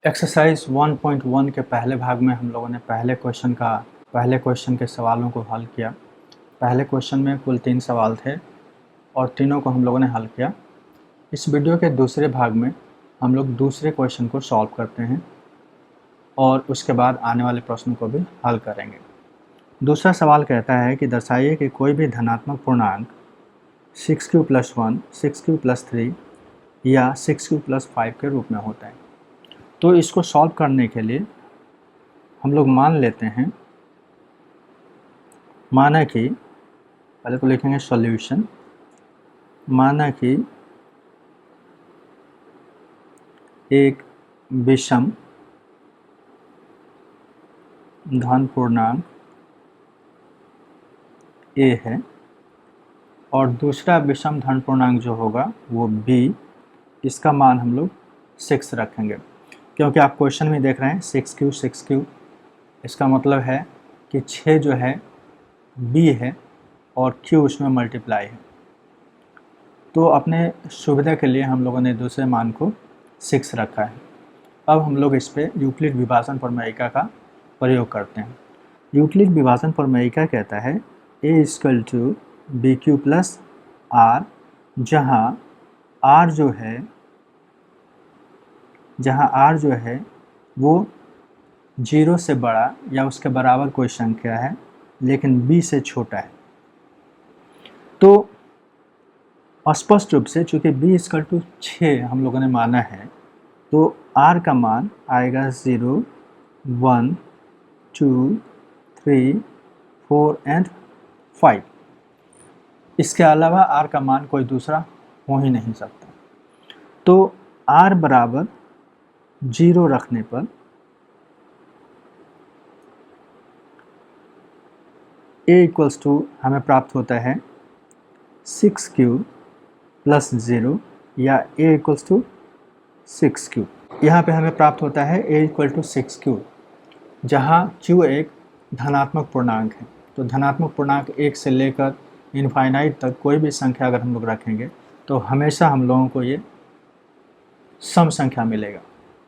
Exercise 1.1 के पहले भाग में हम लोगों ने पहले क्वेश्चन के सवालों को हल किया। पहले क्वेश्चन में कुल 3 सवाल थे और तीनों को हम लोगों ने हल किया। इस वीडियो के दूसरे भाग में हम लोग दूसरे क्वेश्चन को सॉल्व करते हैं और उसके बाद आने वाले प्रश्नों को भी हल करेंगे। दूसरा सवाल कहता है कि दर्शाइए कि कोई भी धनात्मक पूर्णांक 6q+1, 6q+3 या 6q+5 के रूप में होता है। तो इसको सॉल्व करने के लिए हम लोग मान लेते हैं, माना कि पहले तो लिखेंगे सॉल्यूशन, माना कि एक विषम धन पूर्णांक a है और दूसरा विषम धन पूर्णांक जो होगा वो b, इसका मान हम लोग 6 रखेंगे क्योंकि आप क्वेश्चन में देख रहे हैं 6q, इसका मतलब है कि 6 जो है b है और q उसमें मल्टीप्लाई है। तो अपने सुविधा के लिए हम लोगों ने दूसरे मान को 6 रखा है। अब हम लोग इस पे यूक्लिड विभाजन प्रमेयिका का प्रयोग करते हैं। यूक्लिड विभाजन प्रमेयिका कहता है a = bq + r, जहाँ r जो है वो 0 से बड़ा या उसके बराबर कोई संख्या है लेकिन b से छोटा है। तो स्पष्ट रूप से चूँकि b = 6 हम लोगों ने माना है तो r का मान आएगा 0, 1, 2, 3, 4 एंड 5। इसके अलावा r का मान कोई दूसरा हो ही नहीं सकता। तो r बराबर 0 रखने पर a हमें प्राप्त होता है 6q + 0 या a = 6q। यहाँ पे हमें प्राप्त होता है a = 6q, जहाँ q एक धनात्मक पूर्णांक है। तो धनात्मक पूर्णांक 1 से लेकर इनफाइनाइट तक कोई भी संख्या अगर हम लोग रखेंगे तो हमेशा हम लोगों को ये सम संख्या मिलेगा,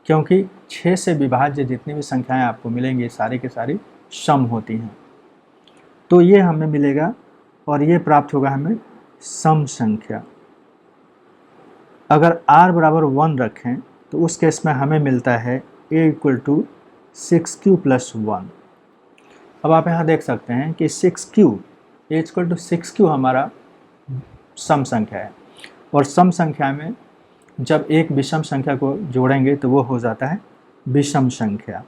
क्योंकि 6 से विभाज्य जितनी भी संख्याएं आपको मिलेंगी सारी की सारी सम होती हैं। तो ये हमें मिलेगा और ये प्राप्त होगा हमें सम संख्या। अगर r बराबर 1 रखें तो उस केस में हमें मिलता है a = 6q + 1। अब आप यहाँ देख सकते हैं कि 6q, a = 6q हमारा सम संख्या है और सम संख्या में जब एक विषम संख्या को जोड़ेंगे तो वो हो जाता है विषम संख्या,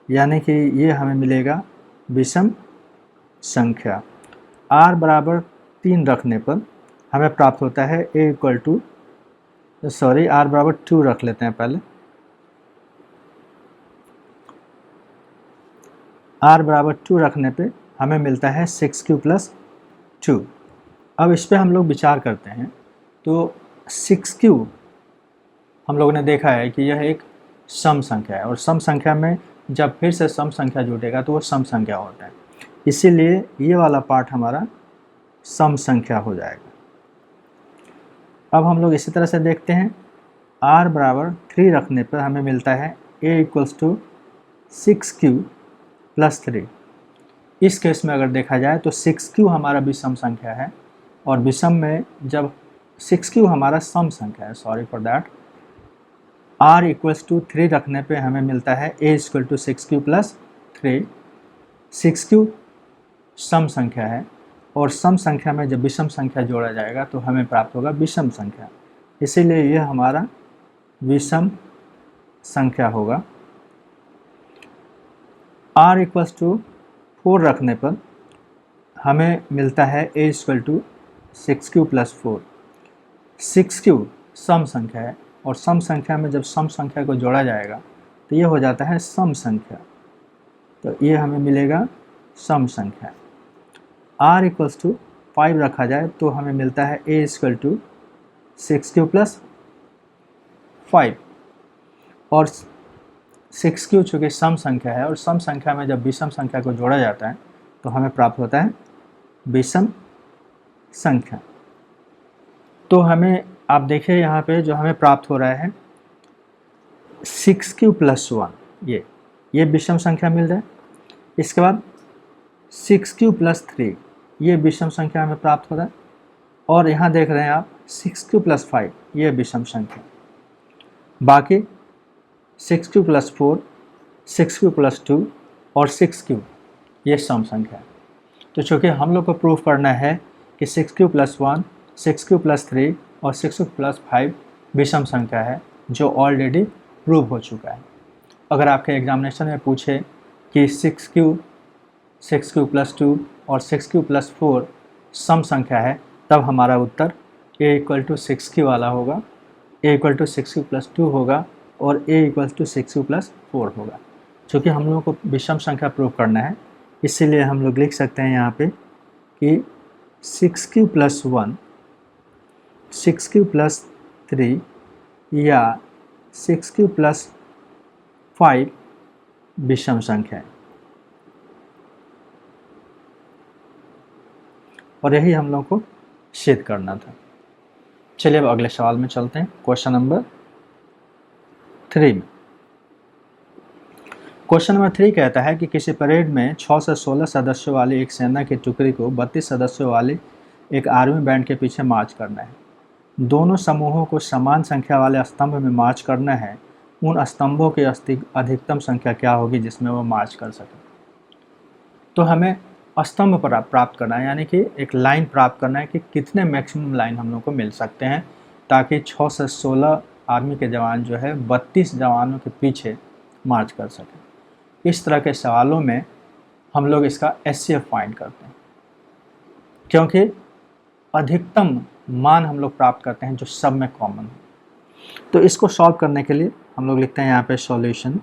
यानी कि ये हमें मिलेगा विषम संख्या। r बराबर 3 रखने पर हमें प्राप्त होता है r बराबर 2 रख लेते हैं पहले। r बराबर 2 रखने पे हमें मिलता है 6q + 2। अब इस पे हम लोग विचार करते हैं तो 6q हम लोगों ने देखा है कि यह एक सम संख्या है और सम संख्या में जब फिर से सम संख्या जुटेगा तो वो सम संख्या होता है, इसीलिए ये वाला पार्ट हमारा सम संख्या हो जाएगा। अब हम लोग इसी तरह से देखते हैं, r बराबर 3 रखने पर हमें मिलता है a = 6q + 3। इस केस में अगर देखा जाए तो 6q हमारा विषम संख्या है और विषम में जब 6q हमारा सम संख्या है, सॉरी फॉर दैट, r = 3 रखने पे हमें मिलता है a = 6q + 3। 6q सम संख्या है और सम संख्या में जब विषम संख्या जोड़ा जाएगा तो हमें प्राप्त होगा विषम संख्या, इसीलिए यह हमारा विषम संख्या होगा। r = 4 रखने पर हमें मिलता है a = 6q + 4। 6q सम संख्या है और सम संख्या में जब सम संख्या को जोड़ा जाएगा तो ये हो जाता है सम संख्या, तो ये हमें मिलेगा सम संख्या। r = 5 रखा जाए तो हमें मिलता है a = 6q + 5 और 6q चूँकि सम संख्या है और सम संख्या में जब विषम संख्या को जोड़ा जाता है तो हमें प्राप्त होता है विषम संख्या। तो हमें आप देखिए यहाँ पे जो हमें प्राप्त हो रहा है 6 क्यू प्लस 1 ये विषम संख्या मिल जाए। इसके बाद 6 क्यू प्लस 3 ये विषम संख्या हमें प्राप्त हो रहा है। और यहाँ देख रहे हैं आप 6 क्यू प्लस 5 ये विषम संख्या। बाकी 6 क्यू प्लस 4, 6 क्यू प्लस 2 और 6 क्यू ये सम संख्या है। तो चूँकि हम लोग को प्रूफ करना है कि 6 क्यू प्लस 1, 6 क्यू प्लस 3 और 6 क्यू प्लस 5 विषम संख्या है, जो ऑलरेडी प्रूव हो चुका है। अगर आपके एग्जामिनेशन में पूछे कि 6 क्यू प्लस 2 और 6 क्यू प्लस 4 सम संख्या है, तब हमारा उत्तर a इक्वल टू 6 वाला होगा, a इक्वल टू 6 प्लस 2 होगा और a इक्वल टू 6 प्लस 4 होगा। चूँकि हम लोगों को विषम संख्या प्रूव करना है, इसीलिए हम लोग लिख सकते हैं यहाँ पे कि 6 प्लस 1, 6 प्लस 3 या 6 प्लस 5 विषम संख्या है। और यही हम लोग को सिद्ध करना था। चलिए अब अगले सवाल में चलते हैं। क्वेश्चन नंबर 3 में क्वेश्चन नंबर 3 कहता है कि किसी परेड में 6 से 16 सदस्यों वाली एक सेना की टुकड़ी को 32 सदस्यों वाली एक आर्मी बैंड के पीछे मार्च करना है। दोनों समूहों को समान संख्या वाले स्तंभ में मार्च करना है। उन स्तंभों की अधिकतम संख्या क्या होगी जिसमें वो मार्च कर सके। तो हमें स्तंभ प्राप्त करना है, यानी कि एक लाइन प्राप्त करना है कि कितने मैक्सिमम लाइन हम लोग को मिल सकते हैं, ताकि 6 से 16 आर्मी के जवान जो है 32 जवानों के पीछे मार्च कर सकें। इस तरह के सवालों में हम लोग इसका एचसीएफ फाइंड करते हैं, क्योंकि अधिकतम मान हम लोग प्राप्त करते हैं जो सब में कॉमन है। तो इसको सॉल्व करने के लिए हम लोग लिखते हैं यहाँ पे सॉल्यूशन,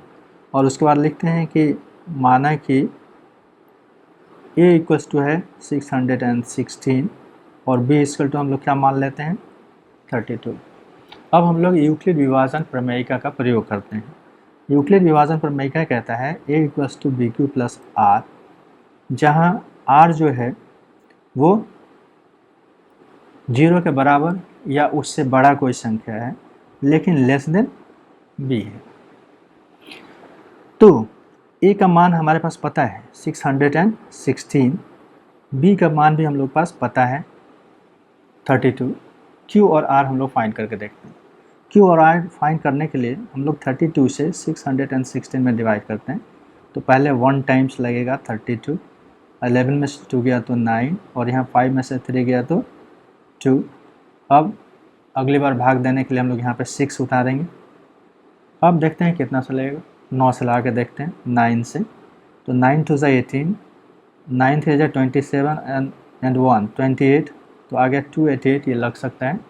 और उसके बाद लिखते हैं कि माना कि a इक्वल्स टू है 616 और b इक्वल टू हम लोग क्या मान लेते हैं 32। अब हम लोग यूक्लिड विभाजन प्रमेयिका का प्रयोग करते हैं। यूक्लिड विभाजन प्रमेयिका कहता है a equals to B Q plus R, जहाँ r जो है वो 0 के बराबर या उससे बड़ा कोई संख्या है, लेकिन लेस देन b है। तो a का मान हमारे पास पता है 616, b का मान भी हम लोग पास पता है 32, q और r हम लोग फाइंड करके देखते हैं। q और r फाइंड करने के लिए हम लोग 32 से 616 में डिवाइड करते हैं। तो पहले 1 टाइम्स लगेगा 32, 11 में से 2 गया तो 9 और यहाँ 5 में से 3 गया तो 2। अब अगली बार भाग देने के लिए हम लोग यहाँ पे 6 उतारेंगे। अब देखते हैं कितना से लगेगा, 9 से लगा के देखते हैं 9 से। तो 9 2 ज़ा 18, 9 3 ज़ा 27 एंड 1 28, तो आ गया 288, ये लग सकता है।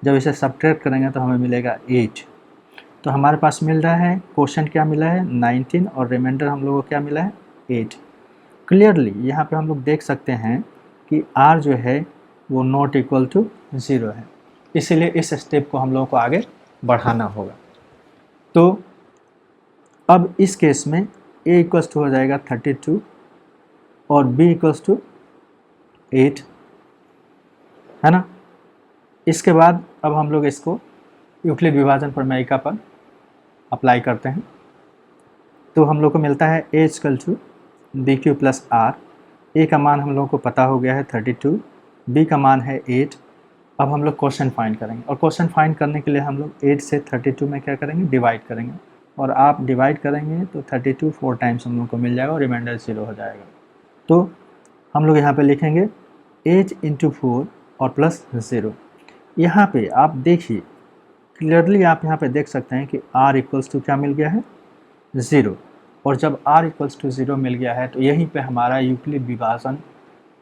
जब इसे सब्ट्रैक्ट करेंगे तो हमें मिलेगा 8। तो हमारे पास मिल रहा है क्वेश्चन क्या मिला है 19 और रिमाइंडर हम लोगों को क्या मिला है 8। क्लियरली यहाँ पे हम लोग देख सकते हैं कि r जो है वो नॉट इक्वल टू 0 है, इसीलिए इस स्टेप को हम लोगों को आगे बढ़ाना होगा। तो अब इस केस में a इक्वल्स टू हो जाएगा 32 और b इक्वल्स टू 8, है ना। इसके बाद अब हम लोग इसको यूक्लिड विभाजन प्रमेयिका पर अप्लाई करते हैं। तो हम लोग को मिलता है a equal to B Q plus R. a का मान हम लोगों को पता हो गया है 32, b का मान है 8। अब हम लोग क्वेश्चन फाइंड करेंगे, और क्वेश्चन फाइंड करने के लिए हम लोग 8 से 32 में क्या करेंगे डिवाइड करेंगे, और आप डिवाइड करेंगे तो 32 4 टाइम्स हम लोग को मिल जाएगा और रिमाइंडर 0 हो जाएगा। तो हम लोग यहाँ पे लिखेंगे 8 × 4 और प्लस 0। यहाँ पे आप देखिए क्लियरली, आप यहाँ पे देख सकते हैं कि r इक्वल्स टू क्या मिल गया है 0, और जब r इक्वल्स टू 0 मिल गया है तो यहीं पे हमारा यूक्लिड विभाजन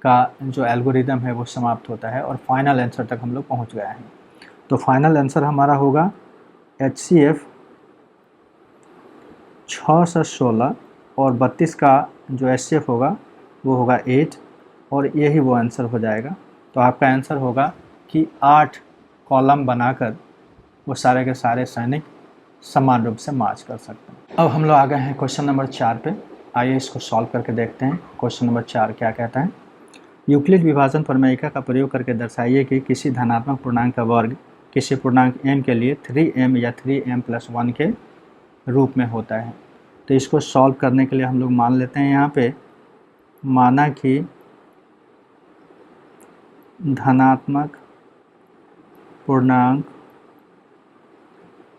का जो एल्गोरिदम है वो समाप्त होता है और फाइनल आंसर तक हम लोग पहुँच गए हैं। तो फाइनल आंसर हमारा होगा HCF 6 से 16 और 32 का जो HCF होगा वो होगा 8, और यही वो आंसर हो जाएगा। तो आपका आंसर होगा कि 8 कॉलम बनाकर वो सारे के सारे सैनिक समान रूप से मार्च कर सकते हैं। अब हम लोग आ गए हैं क्वेश्चन नंबर 4 पे। आइए इसको सॉल्व करके देखते हैं। क्वेश्चन नंबर 4 क्या कहता है, यूक्लिड विभाजन प्रमेयिका का प्रयोग करके दर्शाइए कि किसी धनात्मक पूर्णांक का वर्ग किसी पूर्णांक m के लिए 3m या 3m + 1 के रूप में होता है। तो इसको सॉल्व करने के लिए हम लोग मान लेते हैं यहाँ पे, माना कि धनात्मक पूर्णांक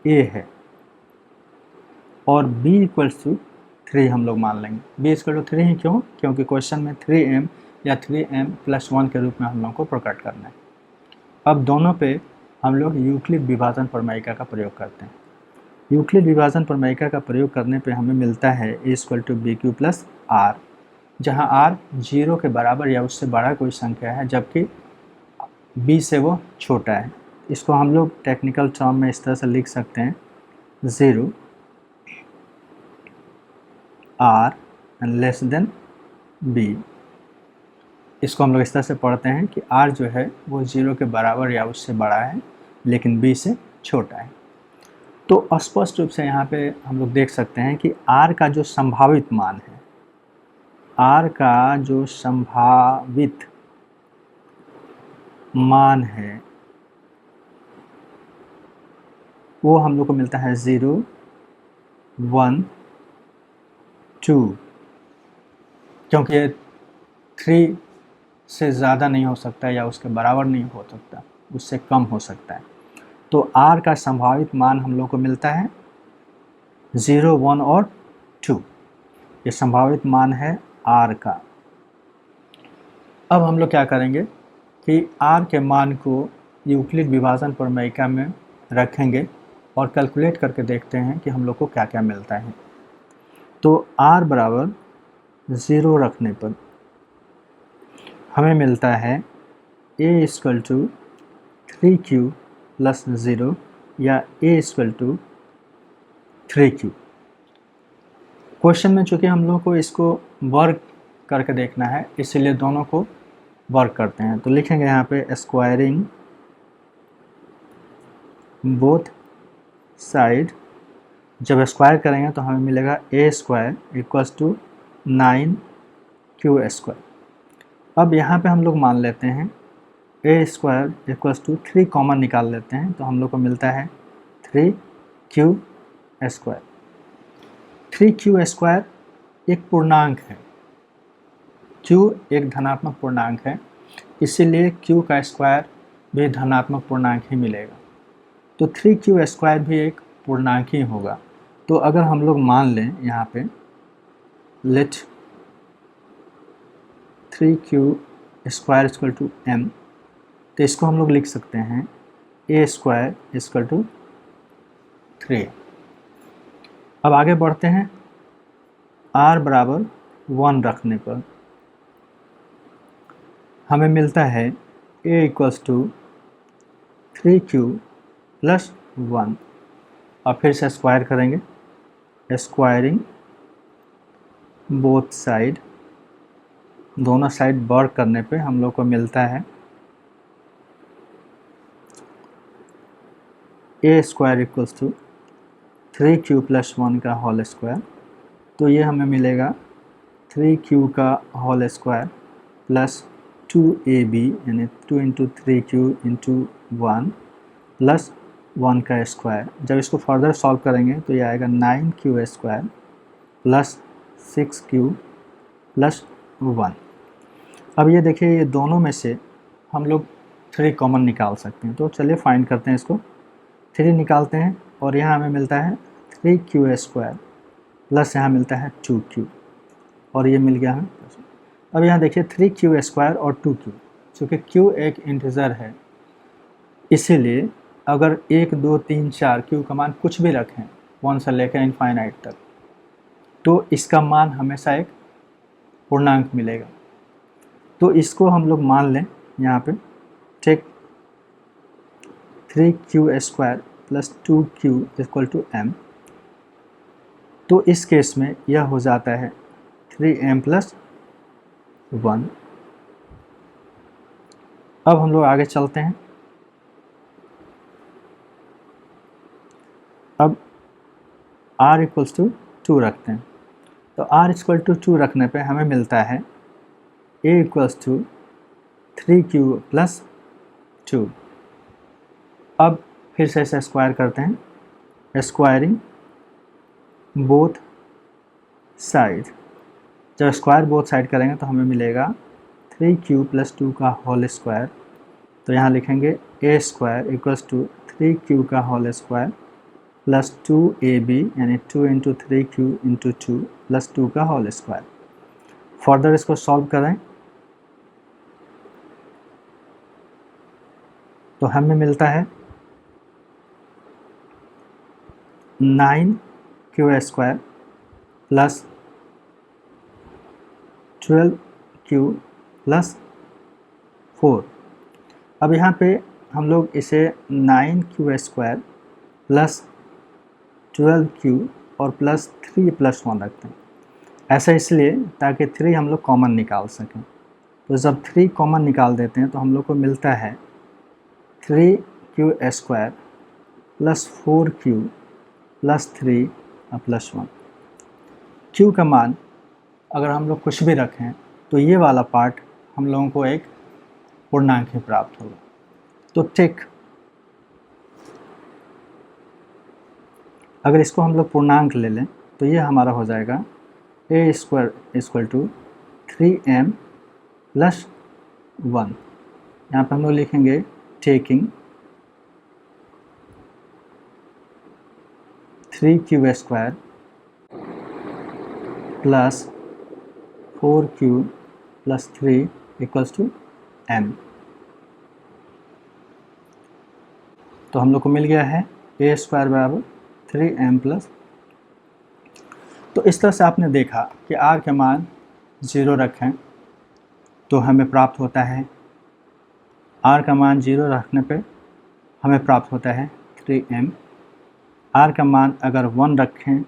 a है और b इक्वल्स टू 3 हम लोग मान लेंगे। b इक्वल टू 3 ही क्यों? क्योंकि क्वेश्चन में 3m या 3m+1 के रूप में हम लोग को प्रकट करना है। अब दोनों पे हम लोग यूक्लिड विभाजन प्रमेयिका का प्रयोग करते हैं। यूक्लिड विभाजन प्रमेयिका का प्रयोग करने पे हमें मिलता है a equal to B Q plus R, जहाँ r 0 के बराबर या उससे बड़ा कोई संख्या है जबकि b से वो छोटा है। इसको हम लोग टेक्निकल टर्म में इस तरह से लिख सकते हैं, 0 r and less than b। इसको हम लोग इस तरह से पढ़ते हैं कि r जो है वो 0 के बराबर या उससे बड़ा है लेकिन b से छोटा है। तो स्पष्ट रूप से यहाँ पे हम लोग देख सकते हैं कि r का जो संभावित मान है, r का जो संभावित मान है वो हम लोग को मिलता है 0, 1, 2, क्योंकि 3 से ज़्यादा नहीं हो सकता या उसके बराबर नहीं हो सकता, उससे कम हो सकता है। तो r का संभावित मान हम लोग को मिलता है 0, 1 और 2। ये संभावित मान है r का। अब हम लोग क्या करेंगे कि r के मान को यूक्लिड विभाजन प्रमेयिका में रखेंगे और कैलकुलेट करके देखते हैं कि हम लोग को क्या क्या मिलता है। तो r बराबर 0 रखने पर हमें मिलता है a equal to 3q plus 0 या a equal to 3q। Question में चूँकि हम लोग को इसको वर्क करके देखना है इसीलिए दोनों को वर्क करते हैं। तो लिखेंगे यहाँ पे स्क्वायरिंग बोथ साइड। जब स्क्वायर करेंगे तो हमें मिलेगा a square equals to 9q square. अब यहाँ पे हम लोग मान लेते हैं a square equals to 3 common निकाल लेते हैं तो हम लोग को मिलता है 3q स्क्वायर। 3q स्क्वायर एक पूर्णांक है, q एक धनात्मक पूर्णांक है, इसीलिए q का स्क्वायर भी धनात्मक पूर्णांक ही मिलेगा। तो 3q स्क्वायर भी एक पूर्णांक ही होगा। तो अगर हम लोग मान लें यहाँ पे let 3q square equal to m, तो इसको हम लोग लिख सकते हैं a स्क्वायर इक्वल टू 3। अब आगे बढ़ते हैं, r बराबर 1 रखने पर हमें मिलता है a equals to 3q plus 1 और फिर से स्क्वायर करेंगे, स्क्वायरिंग बोथ साइड, दोनों साइड वर्क करने पे हम लोग को मिलता है a square equals to 3q plus 1 का होल स्क्वायर। तो ये हमें मिलेगा 3q का होल स्क्वायर प्लस 2ab यानी 2 इंटू 3q इंटू 1 प्लस 1 का स्क्वायर। जब इसको फर्दर सॉल्व करेंगे तो ये आएगा 9q square plus 6q plus 1। अब ये देखिए ये दोनों में से हम लोग 3 कॉमन निकाल सकते हैं। तो चलिए फाइंड करते हैं इसको। 3 निकालते हैं और यहाँ हमें मिलता है 3q स्क्वायर प्लस यहाँ मिलता है 2q और ये मिल गया हमें। अब यहाँ देखिए 3q स्क्वायर और 2q, चूँकि q एक इंटीजर है इसीलिए अगर 1, 2, 3, 4 q का मान कुछ भी रखें 1 से लेकर इनफाइनाइट तक तो इसका मान हमेशा एक पूर्णांक मिलेगा। तो इसको हम लोग मान लें यहाँ पे, ठीक, 3q square plus 2q equal to m। तो इस केस में यह हो जाता है 3m प्लस 1। अब हम लोग आगे चलते हैं। अब r इक्वल्स टू 2 रखते हैं। तो r इक्वल टू 2 रखने पे हमें मिलता है a equals to 3q plus 2। अब फिर से इसे स्क्वायर करते हैं, स्क्वायरिंग बोथ साइड, जब स्क्वायर बोथ साइड करेंगे तो हमें मिलेगा 3q प्लस 2 का होल स्क्वायर। तो यहाँ लिखेंगे a square equals to 3q का होल स्क्वायर प्लस 2ab यानी 2 इंटू 3q इंटू 2 प्लस 2 का होल स्क्वायर। फर्दर इसको सॉल्व करें तो हमें मिलता है 9q square plus 12q plus 4। अब यहाँ पे हम लोग इसे 9q स्क्वायर प्लस 12q और प्लस 3 प्लस 1 रखते हैं। ऐसा इसलिए ताकि 3 हम लोग कॉमन निकाल सकें। तो जब 3 कॉमन निकाल देते हैं तो हम लोग को मिलता है 3q square plus 4q plus 3 plus 1। q का मान अगर हम लोग कुछ भी रखें तो ये वाला पार्ट हम लोगों को एक पूर्णांक ही प्राप्त होगा। तो ठीक अगर इसको हम लोग पूर्णांक ले लें तो ये हमारा हो जाएगा a square equal to 3m plus 1। यहाँ पर हम लोग लिखेंगे taking 3q square plus 4q plus 3 equals to m। तो हम लोग को मिल गया है a स्क्वायर बराबर 3m प्लस। तो इस तरह से आपने देखा कि r के मान 0 रखें तो हमें प्राप्त होता है, r का मान 0 रखने पे हमें प्राप्त होता है 3m। r का मान अगर 1 रखें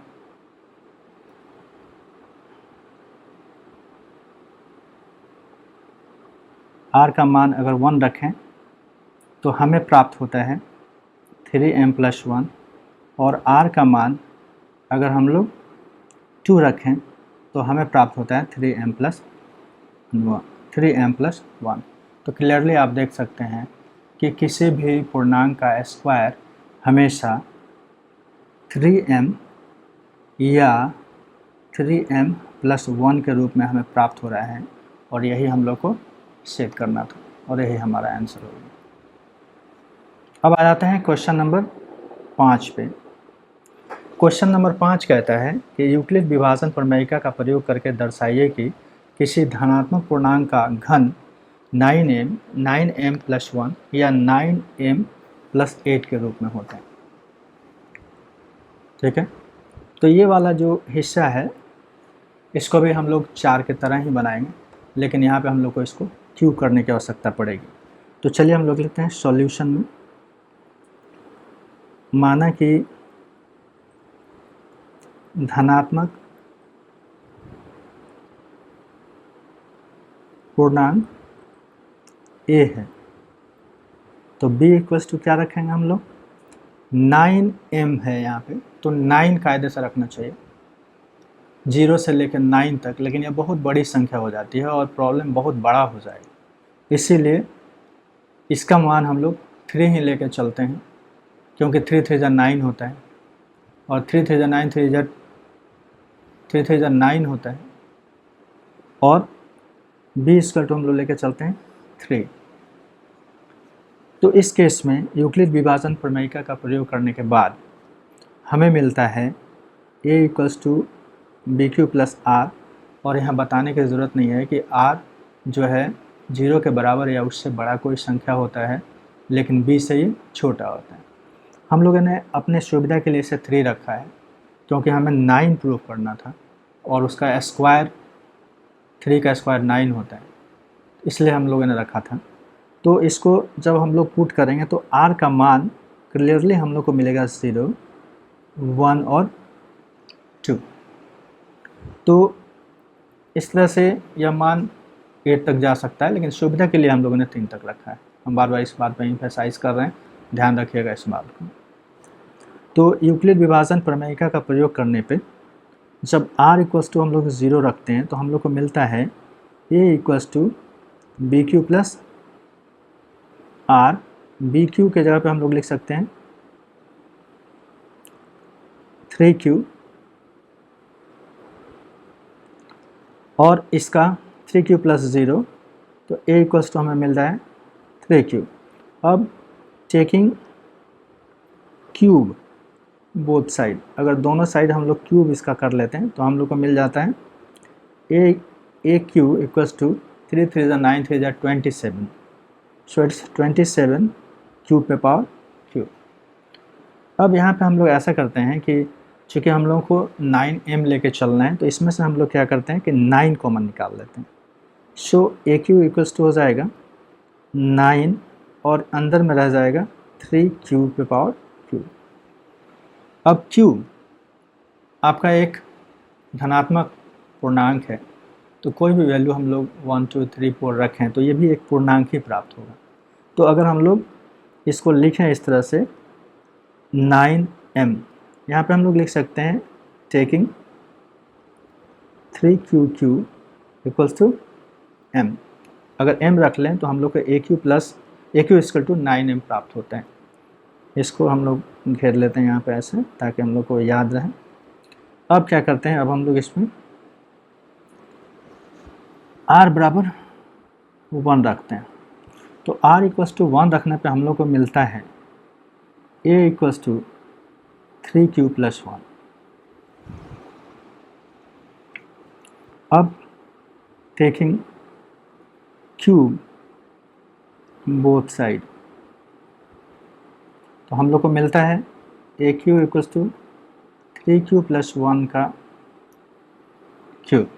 r का मान अगर 1 रखें तो हमें प्राप्त होता है 3m प्लस 1। और r का मान अगर हम लोग 2 रखें तो हमें प्राप्त होता है 3m प्लस 1। तो क्लियरली आप देख सकते हैं कि किसी भी पूर्णांक का स्क्वायर हमेशा 3m या 3m प्लस 1 के रूप में हमें प्राप्त हो रहा है और यही हम लोग को सेट करना था और यही हमारा आंसर होगा। अब आ जाते हैं क्वेश्चन नंबर 5 पे। क्वेश्चन नंबर 5 कहता है कि यूक्लिड विभाजन प्रमेयिका का प्रयोग करके दर्शाइए कि किसी धनात्मक पूर्णांक का घन 9m प्लस 1 या 9m प्लस 8 के रूप में होता है। ठीक है, तो ये वाला जो हिस्सा है इसको भी हम लोग 4 के तरह ही बनाएंगे, लेकिन यहाँ पे हम लोग को इसको क्यू करने की आवश्यकता पड़ेगी। तो चलिए हम लोग लिखते हैं सॉल्यूशन में। माना कि धनात्मक पूर्णांक a है तो b इक्वल्स टू क्या रखेंगे हम लोग, 9m है यहाँ पे तो 9 कायदे से रखना चाहिए 0 से लेकर 9 तक, लेकिन यह बहुत बड़ी संख्या हो जाती है और प्रॉब्लम बहुत बड़ा हो जाएगा, इसीलिए इसका मान हम लोग 3 ही लेकर चलते हैं क्योंकि 3 3 9 होता है और 3 3 9 3 3 9 होता है और b इक्वल टू हम लोग लेकर चलते हैं 3। तो इस केस में यूक्लिड विभाजन प्रमेयिका का प्रयोग करने के बाद हमें मिलता है a equals to B Q plus R, और यहाँ बताने की ज़रूरत नहीं है कि r जो है 0 के बराबर या उससे बड़ा कोई संख्या होता है, लेकिन b से ये छोटा होता है। हम लोगों ने अपने सुविधा के लिए इसे 3 रखा है क्योंकि हमें 9 प्रूव करना था और उसका स्क्वायर 3 का स्क्वायर 9 होता है, इसलिए हम लोगों ने रखा था। तो इसको जब हम लोग पुट करेंगे तो r का मान क्लियरली हम लोग को मिलेगा 0, 1 और 2। तो इस तरह से यह मान 8 तक जा सकता है, लेकिन सुविधा के लिए हम लोगों ने 3 तक रखा है। हम बार बार इस बात पर एम्फेसाइज कर रहे हैं, ध्यान रखिएगा इस बात को। तो यूक्लिड विभाजन प्रमेयिका का प्रयोग करने पे जब r इक्वल्स टू हम लोग 0 रखते हैं तो हम लोग को मिलता है a equals to B Q plus R. B Q के जगह पे हम लोग लिख सकते हैं 3q और इसका 3q प्लस 0, तो a इक्वल्स टू हमें मिल रहा है 3q। अब टेकिंग क्यूब बोथ साइड, अगर दोनों साइड हम लोग क्यूब इसका कर लेते हैं तो हम लोग को मिल जाता है ए क्यू इक्वल्स टू 3 3 9 3 27, सो इट्स 27 क्यूब पे पावर क्यूब। अब यहाँ पे हम लोग ऐसा करते हैं कि चूँकि हम लोगों को 9m लेके चलना है, तो इसमें से हम लोग क्या करते हैं कि 9 कॉमन निकाल लेते हैं। सो ए क्यू इक्वल्स टू हो जाएगा 9 और अंदर में रह जाएगा 3 क्यूब पे पावर क्यूब। अब क्यूब आपका एक धनात्मक पूर्णांक है, तो कोई भी वैल्यू हम लोग 1 2 3 4 रखें तो ये भी एक पूर्णांक ही प्राप्त होगा। तो अगर हम लोग इसको लिखें इस तरह से 9m, यहाँ पे हम लोग लिख सकते हैं taking 3q equals to m। अगर m रख लें तो हम लोग को AQ इक्वल टू 9m प्राप्त होता है। इसको हम लोग घेर लेते हैं यहाँ पे ऐसे, ताकि हम लोग को याद रहे। अब क्या करते हैं, अब हम लोग इसमें r बराबर 1 रखते हैं। तो r इक्वल्स टू 1 रखने पे हम लोग को मिलता है a equals to 3q plus 1। अब टेकिंग क्यूब बोथ साइड, तो हम लोग को मिलता है a cube equals to 3q plus 1 का क्यूब।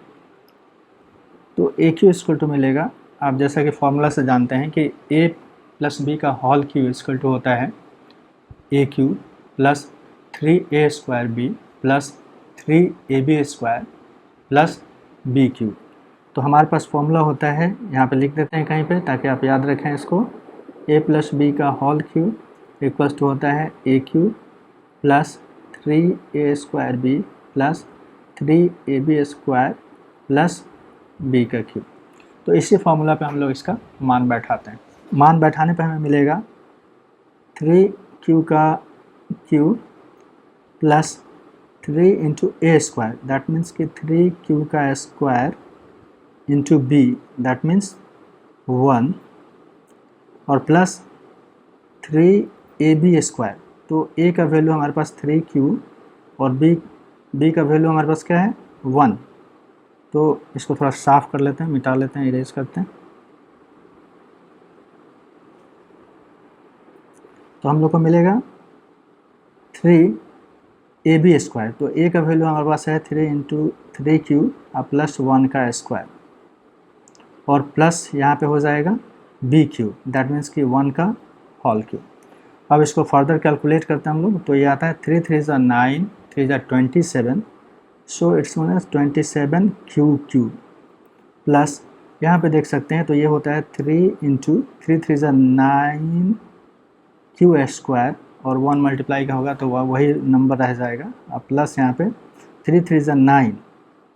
तो ए क्यू इक्वल टू मिलेगा, आप जैसा कि फॉर्मूला से जानते हैं कि a प्लस बी का होल क्यू इक्वल टू होता है a cube plus 3a square b plus 3ab square plus b cube. तो हमारे पास फॉर्मूला होता है, यहाँ पे लिख देते हैं कहीं पे ताकि आप याद रखें इसको। a प्लस बी का होल क्यू इक्वल्स टू होता है a cube plus 3a square b plus 3ab square plus b का क्यूब। तो इसी फॉर्मूला पे हम लोग इसका मान बैठाते हैं। मान बैठाने पे हमें मिलेगा 3q का cube plus 3 into A square, that means कि 3q का square into B, that means 1, और प्लस 3ab स्क्वायर। तो a का वैल्यू हमारे पास 3q और b का वैल्यू हमारे पास क्या है 1। तो इसको थोड़ा साफ कर लेते हैं, मिटा लेते हैं, इरेज करते हैं। तो हम लोग को मिलेगा 3ab स्क्वायर। तो a का वैल्यू हमारे पास है 3 इंटू 3q प्लस 1 का स्क्वायर, और प्लस यहाँ पे हो जाएगा बी क्यू, दैट मीन्स कि 1 का होल क्यू। अब इसको फर्दर कैलकुलेट करते हैं हम लोग, तो ये आता है 3 3 9 3 27, सो it's one as 27 Q plus यहाँ पे देख सकते हैं तो ये होता है 3 इंटू 3 3 9 क्यू स्क्वायर, और 1 मल्टीप्लाई का होगा तो वही नंबर रह जाएगा। अब प्लस यहाँ पे 3 3 9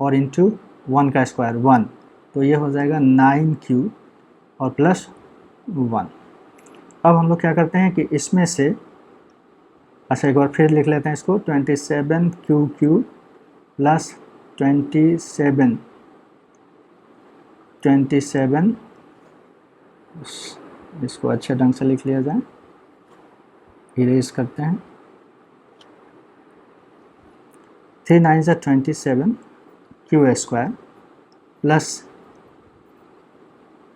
और इंटू 1 का स्क्वायर 1, तो ये हो जाएगा 9q और प्लस 1। अब हम लोग क्या करते हैं कि इसमें से, अच्छा एक बार फिर लिख लेते हैं इसको, 27q प्लस 27 इसको अच्छे ढंग से लिख लिया जाए, इरेज करते हैं। 3 9 27 Q square plus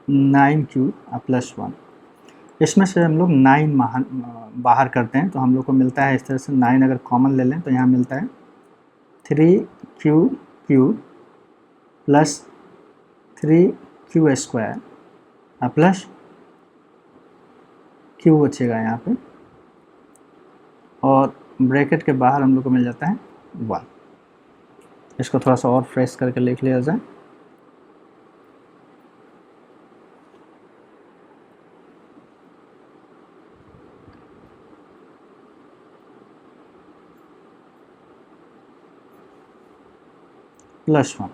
9q plus 1। इसमें से हम लोग 9 बाहर करते हैं तो हम लोग को मिलता है इस तरह से, 9 अगर कॉमन ले लें तो यहाँ मिलता है 3q plus 3q square plus q बचेगा यहाँ पे, और ब्रैकेट के बाहर हम लोग को मिल जाता है 1। इसको थोड़ा सा और फ्रेश करके लिख लिया जाए। प्लस 1,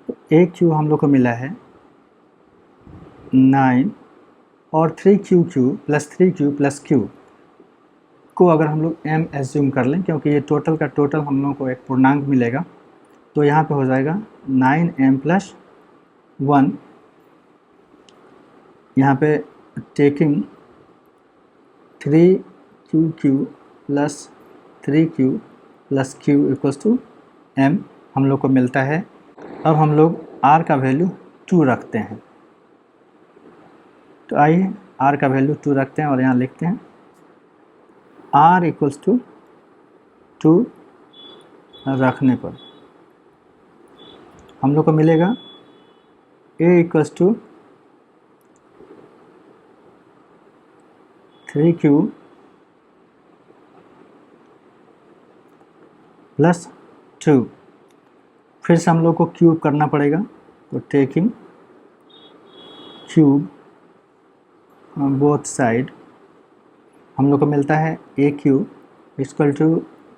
तो एक क्यू हम लोग को मिला है 9 और 3q plus 3q plus q, को अगर हम लोग m एज्यूम कर लें, क्योंकि ये टोटल का टोटल हम लोगों को एक पूर्णांक मिलेगा, तो यहाँ पे हो जाएगा 9m + 1, यहाँ पे taking 3qq + 3q + q = m हम लोग को मिलता है। अब हम लोग r का वैल्यू 2 रखते हैं, तो आइए r का वैल्यू 2 रखते हैं और यहाँ लिखते हैं r = 2 रखने पर हम लोग को मिलेगा a = 3q + 2। फिर से हम लोग को क्यूब करना पड़ेगा, तो टेकिंग क्यूब बोथ साइड हम लोग को मिलता है a³ =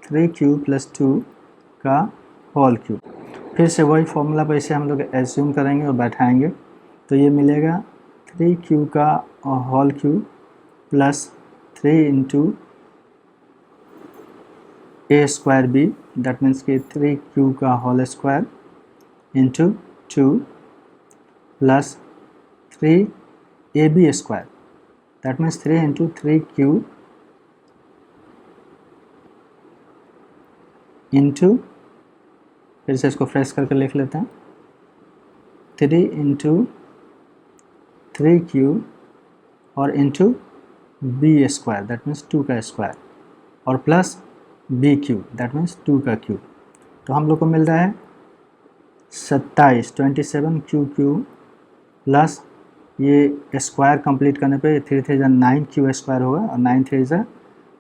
3q + 2 का होल क्यूब। फिर से वही फॉर्मूला पर इसे हम लोग एज्यूम करेंगे और बैठाएंगे, तो ये मिलेगा 3q का whole cube + 3 × a² that means कि 3q का whole square × 2 + 3ab² that means 3 × 3q into, फिर से इसको फ्रेश करके लिख लेते हैं, 3 × 3q और इंटू b² दैट मीन्स 2 का स्क्वायर और प्लस b³ दैट मीन्स 2 का क्यूब। तो हम लोग को मिल रहा है 27 प्लस ये स्क्वायर कंप्लीट करने पे 3 3 9q² होगा और 9 3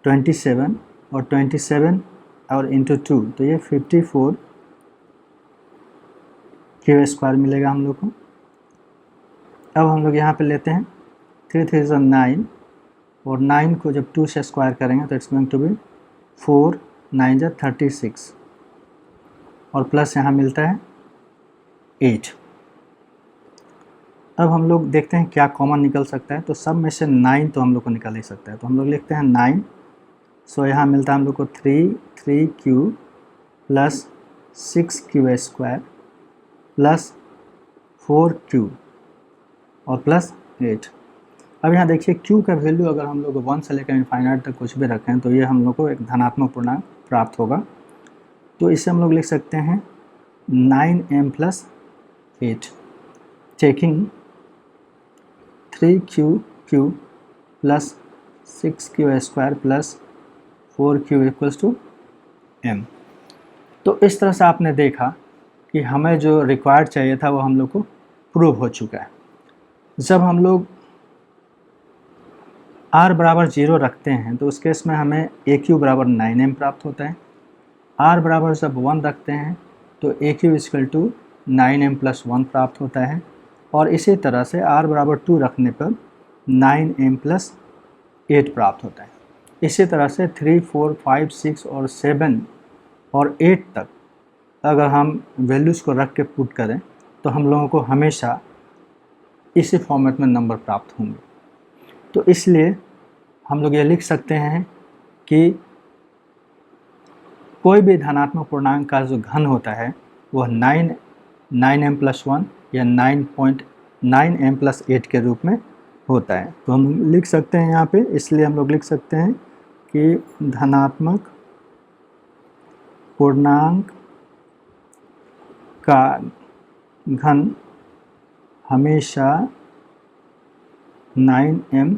27 और 27 और इंटू 2, तो ये 54 q² मिलेगा हम लोग को। अब हम लोग यहाँ पे लेते हैं 3 3 9 और 9 को जब 2 से स्क्वायर करेंगे तो इट्स गोइंग टू बी 4 9 36 और प्लस यहाँ मिलता है 8। अब हम लोग देखते हैं क्या कॉमन निकल सकता है, तो सब में से 9 तो हम लोग को निकल ही सकता है, तो हम लोग लिखते हैं 9। सो यहाँ मिलता है हम लोग को 3q + 6q² + 4q और प्लस 8। अब यहाँ देखिए q का वैल्यू अगर हम लोग 1 से लेकर इनफाइनाइट तक कुछ भी रखें तो ये हम लोग को एक धनात्मक पूर्णांक प्राप्त होगा। तो इसे हम लोग लिख सकते हैं 9m + 8 taking 3qq + 6q² + 4q = m। तो इस तरह से आपने देखा कि हमें जो रिक्वायर्ड चाहिए था वो हम लोग को प्रूव हो चुका है। जब हम लोग r = 0 रखते हैं तो उस केस में हमें aq = 9m प्राप्त होता है। r = जब 1 रखते हैं तो aq = 9m + 1 प्राप्त होता है और इसी तरह से r = 2 रखने पर 9m + 8 प्राप्त होता है। इसी तरह से 3 4 5 6 और 7 और 8 तक अगर हम वैल्यूज़ को रख के पुट करें तो हम लोगों को हमेशा इसी फॉर्मेट में नंबर प्राप्त होंगे। तो इसलिए हम लोग ये लिख सकते हैं कि कोई भी धनात्मक पूर्णांक का जो घन होता है वह 9m + 1 या 9.9m + 8 के रूप में होता है। तो हम लिख सकते हैं यहाँ पे, इसलिए हम लोग लिख सकते हैं कि धनात्मक पूर्णांक का घन हमेशा 9m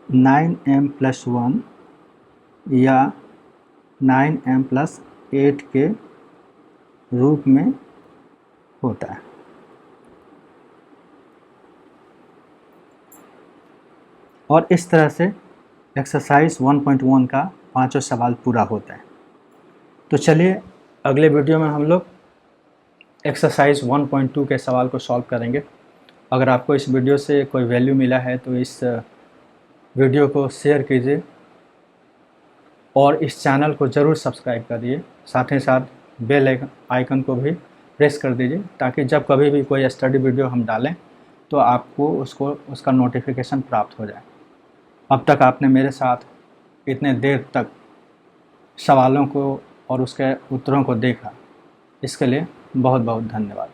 + 1 या 9m + 8 के रूप में होता है। और इस तरह से एक्सरसाइज 1.1 का 5वां सवाल पूरा होता है। तो चलिए अगले वीडियो में हम लोग एक्सरसाइज 1.2 के सवाल को सॉल्व करेंगे। अगर आपको इस वीडियो से कोई वैल्यू मिला है तो इस वीडियो को शेयर कीजिए और इस चैनल को ज़रूर सब्सक्राइब करिए। साथ ही साथ बेल आइकन को भी प्रेस कर दीजिए ताकि जब कभी भी कोई स्टडी वीडियो हम डालें तो आपको उसका नोटिफिकेशन प्राप्त हो जाए। अब तक आपने मेरे साथ इतने देर तक सवालों को और उसके उत्तरों को देखा, इसके लिए बहुत बहुत धन्यवाद।